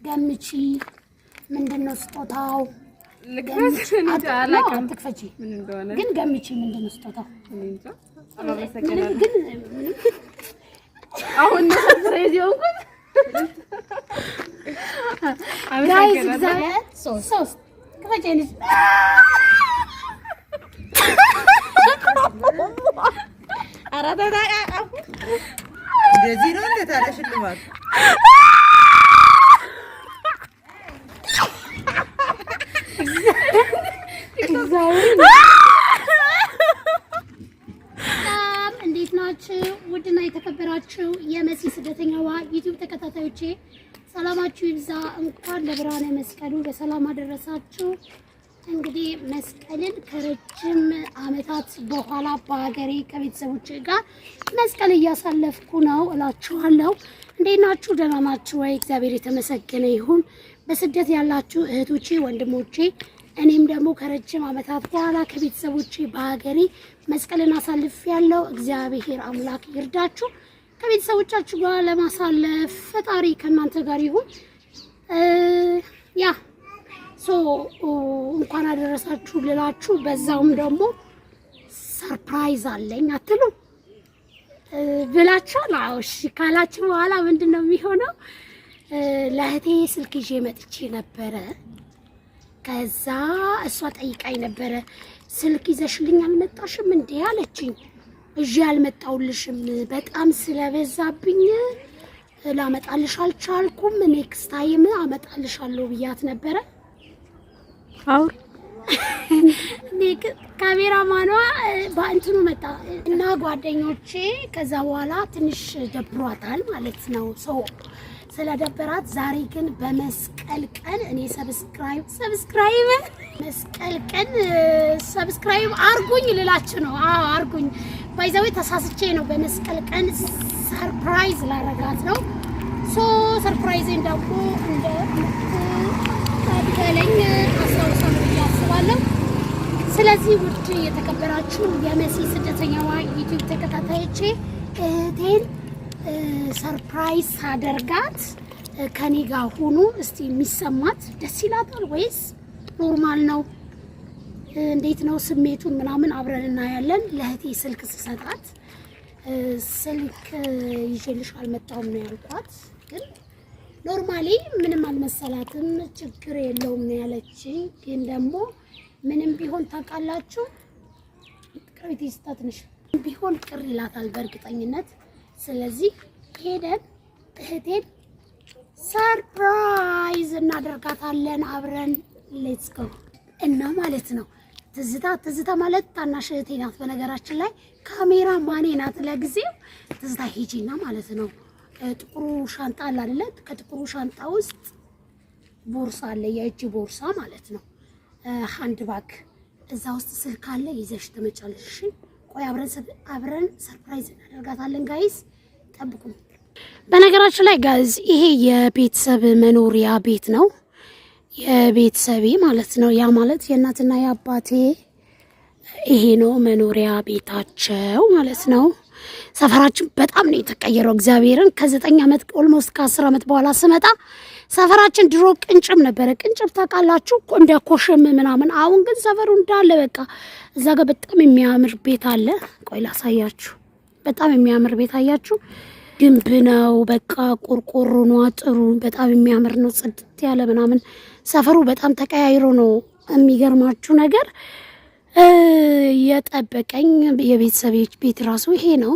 ገምቺ ምንድነው ስጦታው ልግፈሽ እንዴ አላውቅም ትክፈቺ ምን እንደሆነ ግን ገምቺ ምንድነው ስጦታው እንዴ አላበሰከለ ግን አሁን ነው ሰርፕራይዝ ይሆንኩት ጋይስ እግዚአብሔር ሶስት ከፈጨንሽ አራዳዳ እንደዚህ ነው እንደ ታዲያ ሽልማት እንዴት ናችሁ? ውድና የተከበራችሁ የመሲ ስደተኛዋ ዩቲዩብ ተከታታዮቼ ሰላማችሁ ይብዛ። እንኳን ለብርሃነ መስቀሉ በሰላም አደረሳችሁ። እንግዲህ መስቀልን ከረጅም ዓመታት በኋላ በሀገሬ ከቤተሰቦቼ ጋር መስቀል እያሳለፍኩ ነው እላችኋለሁ። እንዴት ናችሁ? ደህና ናችሁ ወይ? እግዚአብሔር የተመሰገነ ይሁን። በስደት ያላችሁ እህቶቼ፣ ወንድሞቼ እኔም ደግሞ ከረጅም ዓመታት በኋላ ከቤተሰቦቼ በሀገሬ መስቀልን አሳልፌያለሁ። እግዚአብሔር አምላክ ይርዳችሁ። ከቤተሰቦቻችሁ ጋር ለማሳለፍ ፈጣሪ ከእናንተ ጋር ይሁን። እንኳን አደረሳችሁ ልላችሁ በዛውም ደግሞ ሰርፕራይዝ አለኝ አትሉ ብላችኋል። አዎ እሺ ካላችሁ በኋላ ምንድነው የሚሆነው? ለእህቴ ስልክ ይዤ መጥቼ ነበረ። ከዛ እሷ ጠይቃኝ ነበረ ስልክ ይዘሽልኝ አልመጣሽም እንዴ አለችኝ። እጄ አልመጣውልሽም በጣም ስለበዛብኝ ላመጣልሽ አልቻልኩም። ኔክስት ታይም አመጣልሻለሁ ብያት ነበረ። አውር ካሜራማኗ በእንትኑ መጣ እና ጓደኞቼ ከዛ በኋላ ትንሽ ደብሯታል ማለት ነው። ስለደበራት ዛሬ ግን በመስቀል ቀን እኔ ሰብስክራይብ አርጉኝ ልላችሁ ነው። አዎ አርጉኝ። ባይዘው ተሳስቼ ነው በመስቀል ቀን ሰርፕራይዝ ላረጋት ነው። ሰርፕራይዜን ደግሞ እንደምትቀበለኝ አስታውሳለሁ ያስባለሁ። ስለዚህ ውድ የተከበራችሁ የመሲ ስደተኛዋ ዩቲዩብ ተከታታዮቼ እህቴን ሰርፕራይዝ አደርጋት ከኔ ጋር ሆኖ እስቲ የሚሰማት ደስ ይላታል ወይስ ኖርማል ነው? እንዴት ነው ስሜቱን ምናምን አብረን እናያለን። ለእህቴ ስልክ ስሰጣት ስልክ ይዤልሽ አልመጣሁም ነው ያልኳት። ግን ኖርማሊ ምንም አልመሰላትም፣ ችግር የለውም ነው ያለችኝ። ግን ደግሞ ምንም ቢሆን ታውቃላችሁ ቅርቤት ይስጣትንሽ ቢሆን ቅር ይላታል በእርግጠኝነት። ስለዚህ ሄደን እህቴን ሰርፕራይዝ እናደርጋታለን አብረን። ሌትስ ጎ እና ማለት ነው ትዝታ ማለት ታናሽ እህቴ ናት። በነገራችን ላይ ካሜራ ማኔ ናት ለጊዜው። ትዝታ ሂጂና ማለት ነው ጥቁሩ ሻንጣ አለ አይደል? ከጥቁሩ ሻንጣ ውስጥ ቦርሳ አለ፣ የእጅ ቦርሳ ማለት ነው፣ ሃንድ ባግ። እዛ ውስጥ ስልክ አለ፣ ይዘሽ ትመጫለሽ። ቆይ አብረን ሰርፕራይዝ እናደርጋታለን ጋይስ፣ ጠብቁ። በነገራችን ላይ ጋይስ ይሄ የቤተሰብ መኖሪያ ቤት ነው፣ የቤተሰቤ ማለት ነው። ያ ማለት የእናትና የአባቴ ይሄ ነው መኖሪያ ቤታቸው ማለት ነው። ሰፈራችን በጣም ነው የተቀየረው። እግዚአብሔርን ከ9 ዓመት ኦልሞስት ከ10 ዓመት በኋላ ስመጣ ሰፈራችን ድሮ ቅንጭም ነበረ። ቅንጭም ታውቃላችሁ እንደ ኮሽም ምናምን። አሁን ግን ሰፈሩ እንዳለ በቃ እዛ ጋር በጣም የሚያምር ቤት አለ። ቆይ ላሳያችሁ። በጣም የሚያምር ቤት አያችሁ፣ ግንብ ነው በቃ ቆርቆሮ ነው፣ አጥሩ በጣም የሚያምር ነው፣ ጽድት ያለ ምናምን። ሰፈሩ በጣም ተቀያይሮ ነው። የሚገርማችሁ ነገር የጠበቀኝ የቤተሰብ ቤት ራሱ ይሄ ነው።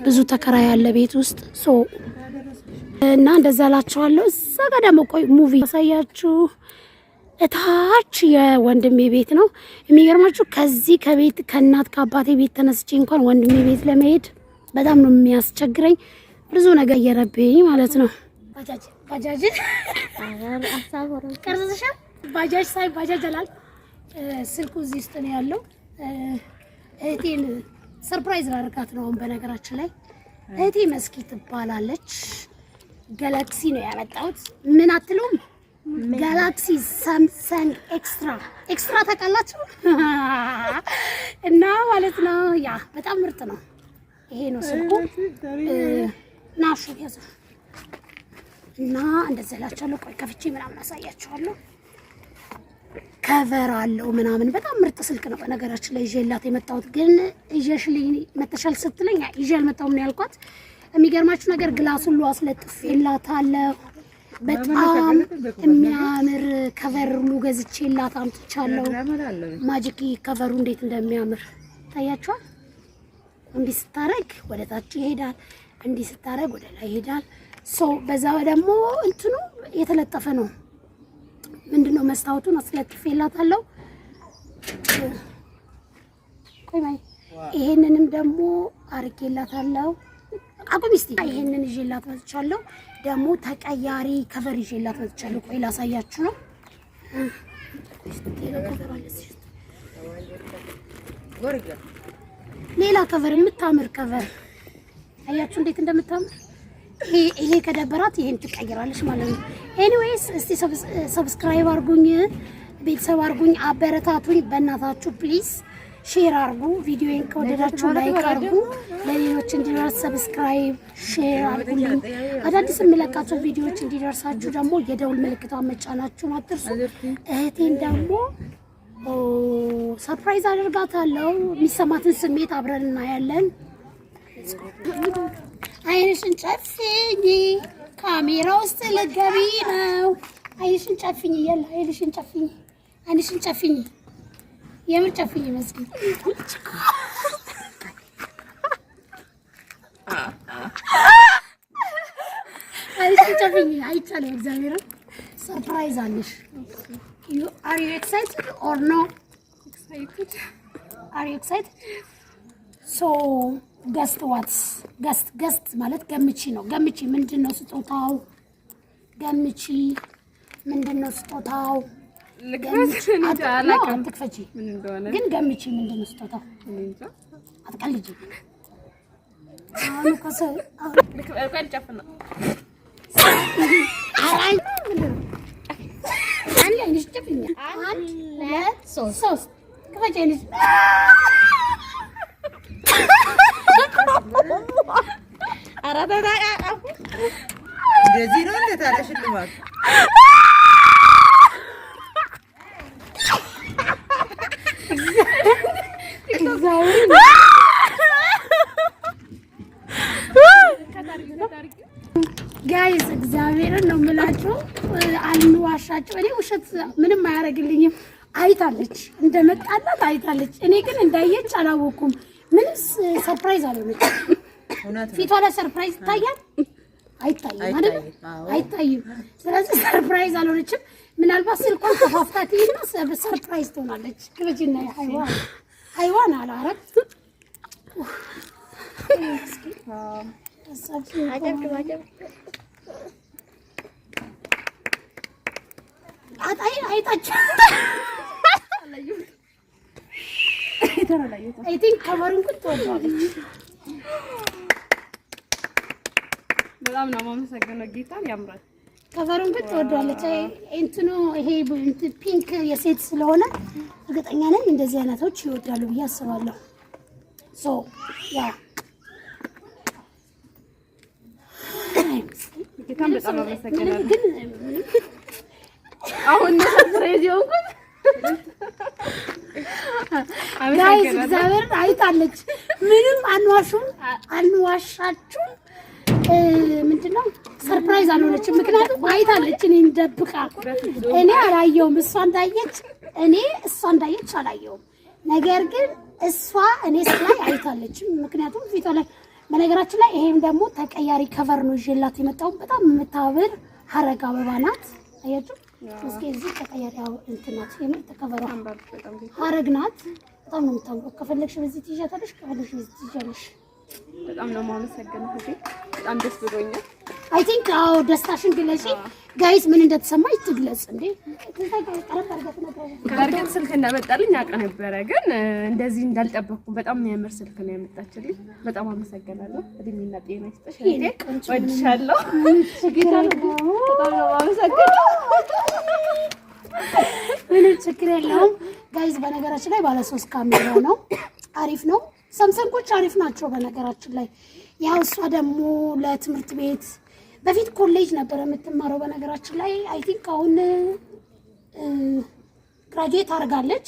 ብዙ ተከራይ ያለ ቤት ውስጥ እና እንደዛ ላችኋለሁ። እዛ ጋር ደግሞ ቆይ ሙቪ ያሳያችሁ። እታች የወንድሜ ቤት ነው። የሚገርማችሁ ከዚህ ከቤት ከእናት ከአባቴ ቤት ተነስቼ እንኳን ወንድሜ ቤት ለመሄድ በጣም ነው የሚያስቸግረኝ። ብዙ ነገር እየረበኝ ማለት ነው። ባጃጅ ቀርጽሻ ባጃጅ ሳይ ባጃጅ አላል። ስልኩ እዚህ ውስጥ ነው ያለው። እህቴን ሰርፕራይዝ ላደርጋት ነው። በነገራችን ላይ እህቴ መስኪ ትባላለች። ጋላክሲ ነው ያመጣሁት። ምን አትሉም? ጋላክሲ ሳምሰንግ ኤክስትራ ታውቃላችሁ? እና ማለት ነው ያ በጣም ምርጥ ነው። ይሄ ነው ስልኩ። ናሹ ያዘ እና እንደዛ እላችኋለሁ። ቆይ ከፍቼ ምናምን አሳያችኋለሁ። ከቨር አለው ምናምን በጣም ምርጥ ስልክ ነው። በነገራችን ላይ ይዤላት የመጣሁት ግን ይዤሽልኝ መተሻል ስትለኝ ይዤ አልመጣሁም ነው ያልኳት። የሚገርማችሁ ነገር ግላስ ሁሉ አስለጥፌላታለሁ። በጣም የሚያምር ከቨር ሁሉ ገዝቼላት አምጥቻለሁ። ማጂክ ከቨሩ እንዴት እንደሚያምር ታያችኋል። እንዲህ ስታረግ ወደ ታች ይሄዳል፣ እንዲህ ስታረግ ወደ ላይ ይሄዳል። በዛ ደግሞ እንትኑ የተለጠፈ ነው። ምንድነው መስታወቱን አስለጥፌላታለሁ። ቆይ ማይ ይሄንንም ደግሞ አርጌላታለሁ። አቁም እስቲ። ይሄንን ይዤላት መጥቻለሁ። ደግሞ ተቀያሪ ከቨር ይዤላት መጥቻለሁ። ቆይ ላሳያችሁ ነው። ሌላ ከቨር የምታምር ከቨር አያችሁ እንዴት እንደምታምር። ይሄ ከደበራት ይሄን ትቀይራለች ማለት ነው። ኤኒዌይስ እስቲ ሰብስክራይብ አርጉኝ፣ ቤተሰብ አርጉኝ፣ አበረታቱኝ በእናታችሁ ፕሊዝ። ሼር አርጉ፣ ቪዲዮን ከወደዳችሁ ላይክ አርጉ፣ ለሌሎች እንዲደርስ ሰብስክራይብ ሼር አርጉልኝ። አዳዲስ የምለቃቸው ቪዲዮዎች እንዲደርሳችሁ ደግሞ የደውል ምልክቷን መጫናችሁን አትርሱ። እህቴን ደግሞ ሰርፕራይዝ አደርጋታለሁ። የሚሰማትን ስሜት አብረን እናያለን። አይንሽን ጨፍኝ፣ ካሜራ ውስጥ ልትገቢ ነው። አይንሽን ጨፍኝ፣ የለ አይንሽን ጨፍኝ፣ አይንሽን ጨፍኝ፣ የምር ጨፍኝ መስጊድ አይንሽን ጨፍኝ። አይቻልም። እግዚአብሔርን ሰርፕራይዝ አለሽ። Are you excited or no? Excited. Are you excited? So, guess what? Guess ማለት ገምቺ ነው። ገምቺ ምንድነው ስጦታው? ገምቺ ምንድነው ስጦታው? አትክፈቺ ግን ገምቺ ምንድነው ስጦታው? አትቀልጂ። አሁን ከሰ ልክፈል ጨፍና አይንሽ ጨፍኛ 1 2 3 ከፈቼ ልጅ አራዳዳ እንደዚህ ነው እንደ ታዲያ ሽልማት ጋይስ እግዚአብሔርን ነው የምላችሁ፣ አልዋሻችሁ። እኔ ውሸት ምንም አያደርግልኝም። አይታለች እንደመጣላት አይታለች። እኔ ግን እንዳየች አላወኩም። ምንም ሰርፕራይዝ አልሆነች። ፊቷ ላይ ሰርፕራይዝ ይታያል አይታይም አይደል? አይታይም። ስለዚህ ሰርፕራይዝ አልሆነችም። ምናልባት ስልኳን ከፋፍታት ይሄና ሰርፕራይዝ ትሆናለች። ግብጅና ሃይዋን አላረግ I think ከቨሩን ግን ትወደዋለች። በጣም ነው የማመሰግነው። ጌታን ያምራል። ከቨሩን ግን ትወደዋለች። እንትኑ ይሄ ፒንክ የሴት ስለሆነ እርግጠኛ ነኝ እንደዚህ አይነቶች ይወዳሉ ብዬ አስባለሁ። ጌታን በጣም አመሰግናለሁ። ግን አሁን ነው ሰርፕራይዝ የሆንኩት። ጋይስ እግዚአብሔር አይታለች። ምንም አንዋሻችሁም። ምንድነው ሰርፕራይዝ አልሆነችም። ምክንያቱም አይታለች። እኔ እንደብቃ እኔ አላየውም። እሷ እንዳየች አላየውም። ነገር ግን እሷ እኔ ስላይ አይታለች። ምክንያቱም ፊቷ ላይ በነገራችን ላይ ይሄም ደግሞ ተቀያሪ ከቨር ነው ይዤላት የመጣው። በጣም የምታምር ሀረግ አበባ ናት። አያችሁ እስኪ እዚህ ተቀያሪ እንትን ናት። የምር ተከቨሯ ሀረግ ናት። በጣም ነው የምታምረው። ከፈለግሽ በዚህ ትይዣታለሽ፣ ከፈለግሽ በዚህ ትይዣለሽ። በጣም ነው የማመሰግነው። በጣም ደስ ብሎኛል። አይ ቲንክ አዎ ደስታሽን ግለጪ ጋይስ። ምን እንደተሰማሽ ትግለጽ እንዴ። በእርግጥ ስልክ እንዳመጣልኝ አውቅ ነበረ፣ ግን እንደዚህ እንዳልጠበቅኩ በጣም የሚያምር ስልክ ነው ያመጣችልኝ። በጣም አመሰግናለሁ። እድሜና ጤና ይስጥሽ። ወድሻለሁ። በጣም ነው የማመሰግነው። ምንም ችግር የለውም ጋይስ። በነገራችን ላይ ባለ 3 ካሜራ ነው። አሪፍ ነው። ሳምሰንጎች አሪፍ ናቸው በነገራችን ላይ። ያው እሷ ደግሞ ለትምህርት ቤት በፊት ኮሌጅ ነበር የምትማረው በነገራችን ላይ አይ ቲንክ አሁን ግራጁዌት አድርጋለች።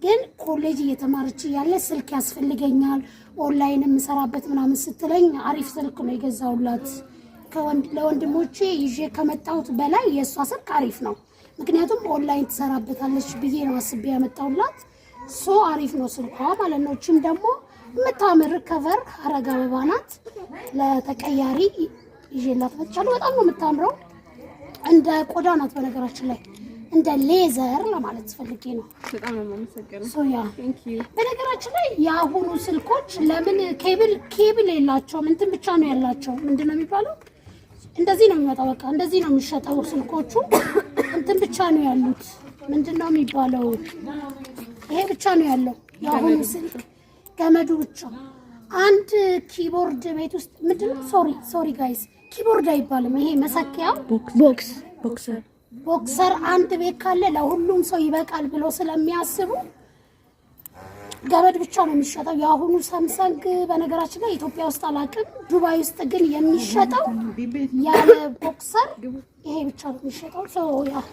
ግን ኮሌጅ እየተማረች ያለ ስልክ ያስፈልገኛል ኦንላይን የምሰራበት ምናምን ስትለኝ አሪፍ ስልክ ነው የገዛውላት። ለወንድሞቼ ይዤ ከመጣሁት በላይ የእሷ ስልክ አሪፍ ነው። ምክንያቱም ኦንላይን ትሰራበታለች ብዬ ነው አስቤ ያመጣሁላት። ሶ አሪፍ ነው ስልኳ ማለት ነው። እችም ደግሞ የምታምር ከቨር ሀረግ አበባ ናት። ለተቀያሪ ይዤላት መጥቻለሁ። በጣም ነው የምታምረው። እንደ ቆዳ ናት በነገራችን ላይ እንደ ሌዘር ለማለት ፈልጌ ነው። በጣም ነው የማመሰግነው። ሶያ በነገራችን ላይ የአሁኑ ስልኮች ለምን ኬብል የላቸውም? እንትን ብቻ ነው ያላቸው። ምንድነው የሚባለው? እንደዚህ ነው የሚመጣው። በቃ እንደዚህ ነው የሚሸጠው ስልኮቹ። እንትን ብቻ ነው ያሉት። ምንድነው የሚባለው? ይሄ ብቻ ነው ያለው የአሁኑ ስልክ፣ ገመዱ ብቻ። አንድ ኪቦርድ ቤት ውስጥ ምንድነው ሶሪ ጋይስ፣ ኪቦርድ አይባልም ይሄ መሰኪያው፣ ቦክሰር አንድ ቤት ካለ ለሁሉም ሰው ይበቃል ብሎ ስለሚያስቡ ገመድ ብቻ ነው የሚሸጠው። የአሁኑ ሳምሰንግ በነገራችን ላይ ኢትዮጵያ ውስጥ አላውቅም፣ ዱባይ ውስጥ ግን የሚሸጠው ያለ ቦክሰር ይሄ ብቻ ነው የሚሸጠው። ሶ ያ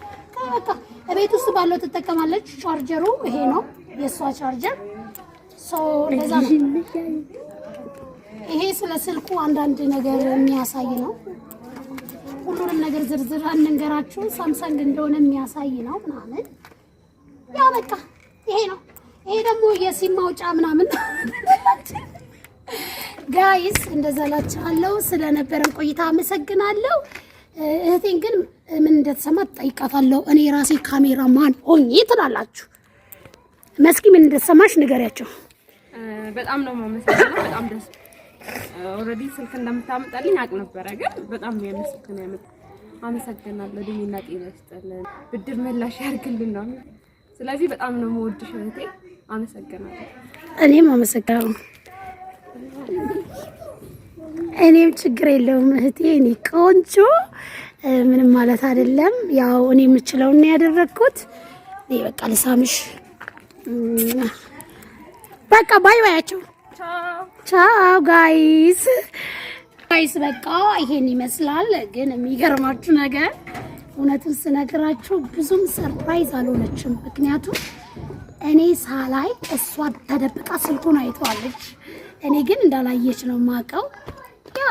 በቃ ቤት ውስጥ ባለው ትጠቀማለች። ቻርጀሩ ይሄ ነው የሷ ቻርጀር። ሶ ለዛ ነው ይሄ ስለ ስልኩ አንዳንድ ነገር የሚያሳይ ነው። ሁሉንም ነገር ዝርዝር አንንገራችሁ። ሳምሰንግ እንደሆነ የሚያሳይ ነው ምናምን። ያ በቃ ይሄ ነው። ይሄ ደግሞ የሲም ማውጫ ምናምን ጋይስ። እንደዛላችኋለሁ። ስለነበረን ቆይታ አመሰግናለሁ። እህቴን ግን ምን እንደተሰማት ጠይቃታለሁ። እኔ ራሴ ካሜራማን ሆኜ ትላላችሁ። መስኪ ምን እንደተሰማሽ ንገሪያቸው። በጣም ነው የማመሰግነው። በጣም ደስ ኦልሬዲ ስልክ እንደምታመጣልኝ አቅ ነበረ፣ ግን በጣም ነው ያመሰግነው። አመሰግናለሁ። ድሚና ጤና ይስጥልን፣ ብድር መላሽ ያርግልን ነው። ስለዚህ በጣም ነው የምወድሽ እህቴ። አመሰግናለሁ። እኔም አመሰግናለሁ። እኔም ችግር የለውም እህቴ። እኔ ቆንጆ ምንም ማለት አይደለም። ያው እኔ የምችለው ነው ያደረኩት። እኔ በቃ ልሳምሽ። በቃ ባይ ባያቸው። ቻው ጋይስ። በቃ ይሄን ይመስላል። ግን የሚገርማችሁ ነገር እውነቱን ስነግራችሁ ብዙም ሰርፕራይዝ አልሆነችም። ምክንያቱም እኔ ሳላይ እሷ ተደብቃ ስልኩን አይተዋለች። እኔ ግን እንዳላየች ነው የማውቀው። ያ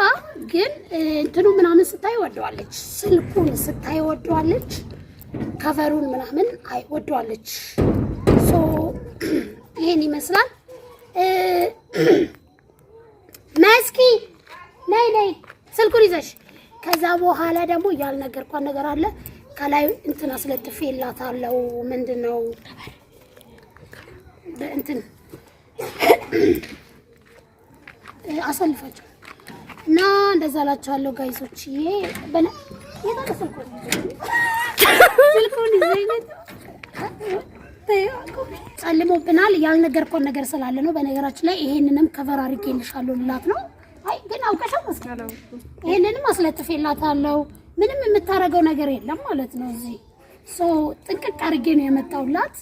ግን እንትኑ ምናምን ስታይ ወደዋለች፣ ስልኩን ስታይ ወደዋለች፣ ከቨሩን ምናምን ወደዋለች። ሶ ይሄን ይመስላል። መስኪ ነይ ስልኩን ይዘሽ። ከዛ በኋላ ደግሞ ያልነገርኳት ነገር አለ። ከላይ እንትን አስለጥፌላታለሁ። ምንድነው እንትን አሰልፋቸው እና እንደዛ ላችኋለሁ ጋይሶች። ስልኩን ይዘኝ ጸልሞብናል። ያልነገርኳት ነገር ስላለ ነው። በነገራችን ላይ ይሄንንም ከቨር አድርጌልሻለሁ ልላት ነው። አይ ግን አውቀሻው መስከረም ይሄንንም አስለጥፌላታለሁ። ምንም የምታረገው ነገር የለም ማለት ነው። እዚህ ጥንቅቅ አድርጌ ነው የመጣሁላት።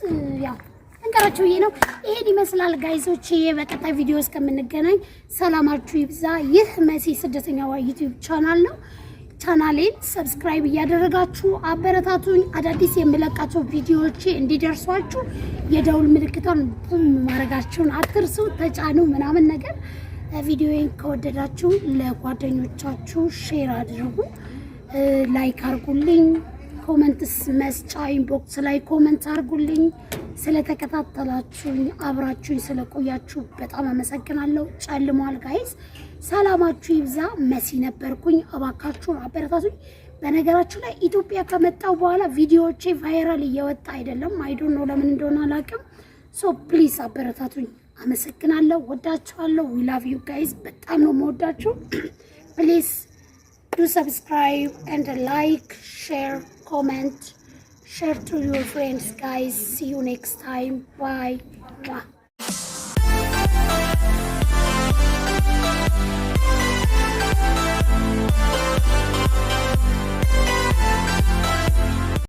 ያው እንቀራችሁ ይሄ ነው። ይሄን ይመስላል ጋይሶች። በቀጣይ ቪዲዮ እስከምንገናኝ ሰላማችሁ ይብዛ። ይህ መሲ ስደተኛዋ ዩቲዩብ ቻናል ነው። ቻናሌን ሰብስክራይብ እያደረጋችሁ አበረታቱኝ። አዳዲስ የምለቃቸው ቪዲዮዎች እንዲደርሷችሁ የደውል ምልክቷን ማድረጋችሁን አትርሱ። ተጫኑ ምናምን ነገር። ቪዲዮዬን ከወደዳችሁ ለጓደኞቻችሁ ሼር አድርጉ፣ ላይክ አርጉልኝ፣ ኮሜንትስ መስጫ ኢንቦክስ ላይ ኮሜንት አርጉልኝ። ስለተከታተላችሁኝ አብራችሁኝ ስለቆያችሁ በጣም አመሰግናለሁ። ጨልሟል ጋይስ፣ ሰላማችሁ ይብዛ። መሲ ነበርኩኝ። እባካችሁን አበረታቱኝ። በነገራችሁ ላይ ኢትዮጵያ ከመጣው በኋላ ቪዲዮዎቼ ቫይራል እየወጣ አይደለም። አይ ዶንት ኖ ለምን እንደሆነ አላውቅም። ሶ ፕሊዝ አበረታቱኝ። አመሰግናለሁ። ወዳችኋለሁ። ዊ ላቭ ዩ ጋይስ። በጣም ነው የምወዳችሁ። ፕሊዝ do subscribe and like, share, comment, share to your friends guys. See you next time. Bye. Mwah.